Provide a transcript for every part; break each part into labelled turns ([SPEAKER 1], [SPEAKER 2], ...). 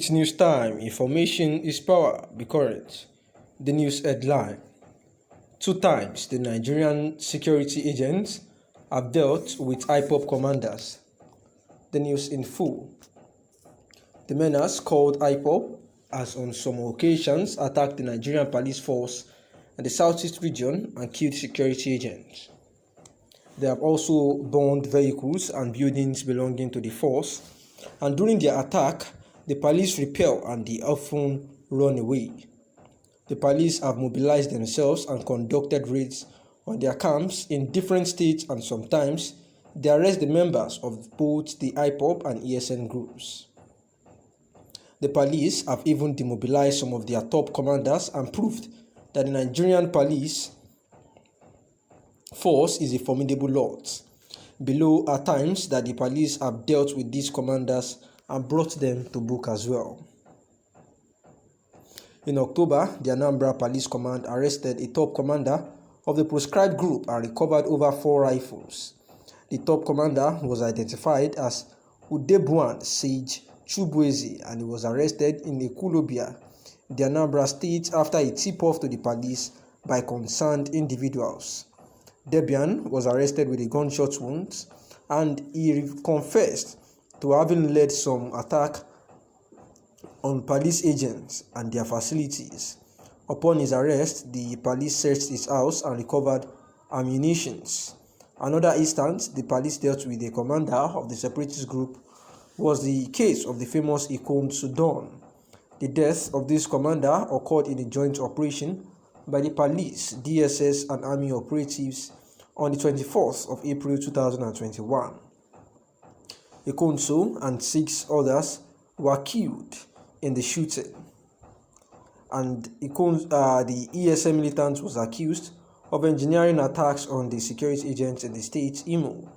[SPEAKER 1] It's news time. Information is power. Be current. The news headline. 2 times the Nigerian security agents have dealt with IPOB commanders. The news in full. The menace called IPOB has on some occasions attacked the Nigerian police force in the southeast region and killed security agents. They have also burned vehicles and buildings belonging to the force, and during their attack, the police repel and they often run away. The police have mobilized themselves and conducted raids on their camps in different states, and sometimes they arrest the members of both the IPOB and ESN groups. The police have even demobilized some of their top commanders and proved that the Nigerian police force is a formidable lot. Below are times that the police have dealt with these commanders and brought them to book as well. In October, the Anambra Police Command arrested a top commander of the proscribed group and recovered over 4 rifles. The top commander was identified as Udebuan Sage Chubueze, and he was arrested in Ekulobia, the Anambra State, after a tip-off to the police by concerned individuals. Debian was arrested with a gunshot wound, and he confessed to having led some attack on police agents and their facilities. Upon his arrest, the police searched his house and recovered ammunition. Another instance the police dealt with a commander of the separatist group was the case of the famous Ikon Sudan. The death of this commander occurred in a joint operation by the police, DSS, and army operatives on the 24th of April 2021. Ikonso and 6 others were killed in the shooting, and the ESM militant was accused of engineering attacks on the security agents in the state Imo.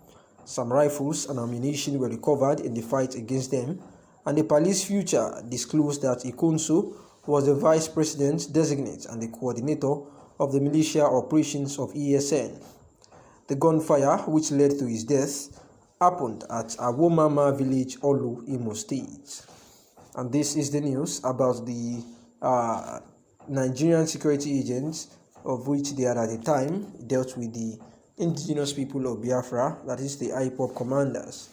[SPEAKER 1] Some rifles and ammunition were recovered in the fight against them, and the police future disclosed that Ikonso was the vice president designate and the coordinator of the militia operations of ESN. The gunfire, which led to his death, happened at Awomama village, Olu, Imo State. And this is the news about the Nigerian security agents, of which they had at the time dealt with the indigenous people of Biafra, that is the IPOB commanders.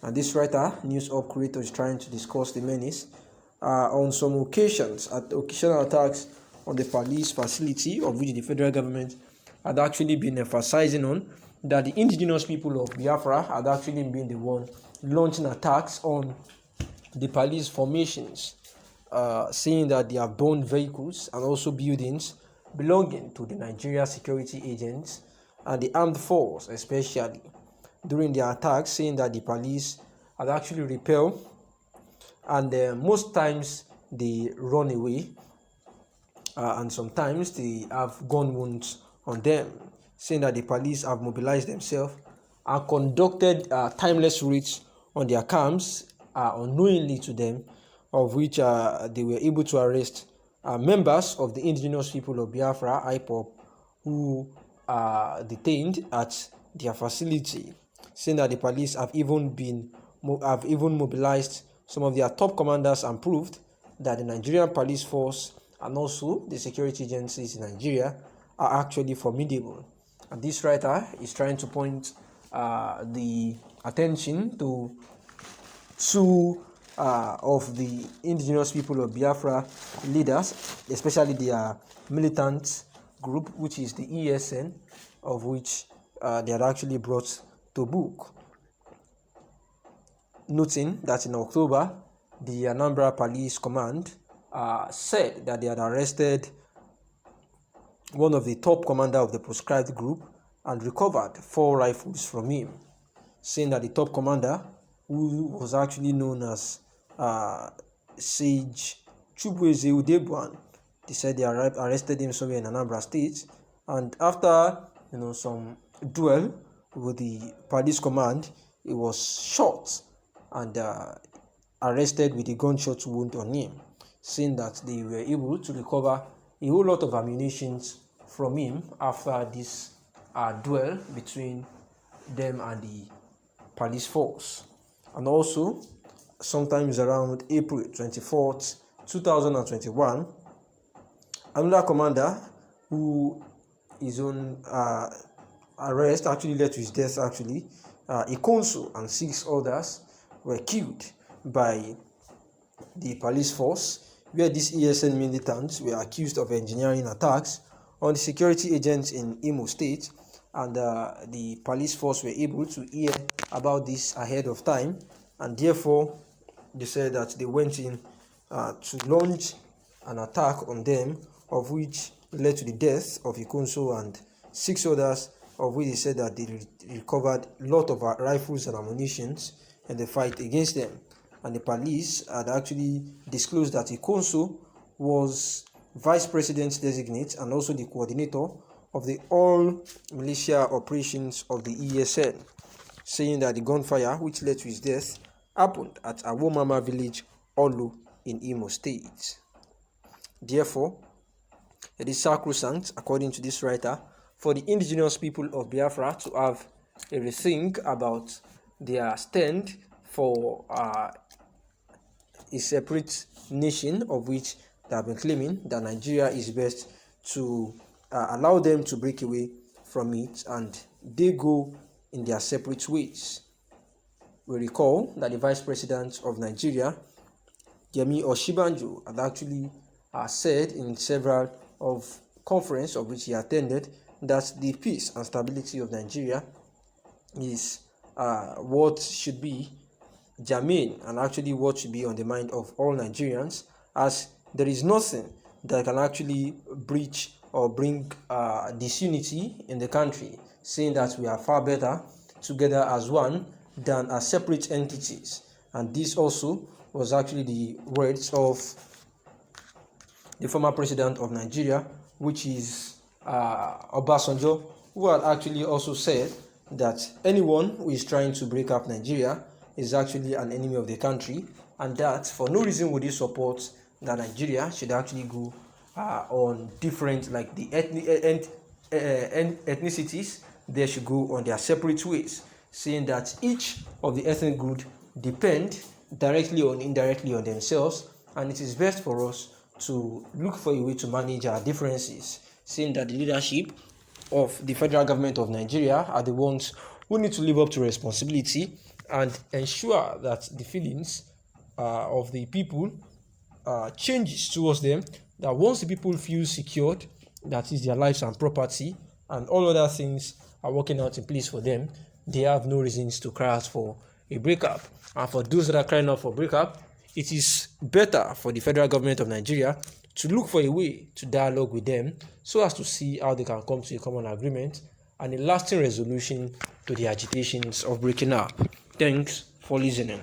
[SPEAKER 1] And this writer, News Up Creator, is trying to discuss the menace on some occasions, at occasional attacks on the police facility, of which the federal government had actually been emphasizing on, that the indigenous people of Biafra had actually been the one launching attacks on the police formations, saying that they have burned vehicles and also buildings belonging to the Nigeria security agents and the armed force, especially during the attacks, saying that the police had actually repelled, and most times they run away, and sometimes they have gun wounds on them, saying that the police have mobilized themselves and conducted timeless raids on their camps unknowingly to them, of which they were able to arrest members of the indigenous people of Biafra, IPOB, who are detained at their facility, saying that the police have even mobilized some of their top commanders and proved that the Nigerian police force and also the security agencies in Nigeria are actually formidable. And this writer is trying to point the attention to 2 of the indigenous people of Biafra leaders, especially their militant group, which is the ESN, of which they had actually brought to book. Noting that in October, the Anambra Police Command said that they had arrested one of the top commander of the proscribed group and recovered 4 rifles from him, saying that the top commander, who was actually known as Sage Chubueze Udebuan, they said they arrested him somewhere in Anambra State, and after some duel with the police command, he was shot and arrested with a gunshot wound on him, saying that they were able to recover a whole lot of ammunition from him after this duel between them and the police force. And also, sometimes around April 24th, 2021, another commander who is on arrest actually led to his death. A consul and 6 others were killed by the police force, where these ESN militants were accused of engineering attacks on the security agents in Imo State, and the police force were able to hear about this ahead of time, and therefore they said that they went in to launch an attack on them, of which led to the death of a consul and 6 others, of which they said that they recovered a lot of rifles and ammunition in the fight against them. And the police had actually disclosed that a consul was vice president designate and also the coordinator of the all militia operations of the ESN, saying that the gunfire which led to his death happened at Awomama village, Olu, in Imo State. Therefore, it is sacrosanct, according to this writer, for the indigenous people of Biafra to have a rethink about their stand for a separate nation, of which they have been claiming that Nigeria is best to allow them to break away from it and they go in their separate ways. We recall that the Vice President of Nigeria, Yemi Osinbajo, had actually said in several of conferences of which he attended that the peace and stability of Nigeria is what should be germane and actually what should be on the mind of all Nigerians, as there is nothing that can actually breach or bring disunity in the country, saying that we are far better together as one than as separate entities. And this also was actually the words of the former president of Nigeria, which is Obasanjo, who had actually also said that anyone who is trying to break up Nigeria is actually an enemy of the country, and that for no reason would he support that Nigeria should actually go on different, like the ethnicities, they should go on their separate ways, saying that each of the ethnic group depend directly or indirectly on themselves, and it is best for us to look for a way to manage our differences, saying that the leadership of the federal government of Nigeria are the ones who need to live up to responsibility and ensure that the feelings of the people changes towards them, that once the people feel secured, that is their lives and property and all other things are working out in place for them, they have no reasons to cry out for a breakup. And for those that are crying out for breakup, it is better for the federal government of Nigeria to look for a way to dialogue with them so as to see how they can come to a common agreement and a lasting resolution to the agitations of breaking up. Thanks for listening.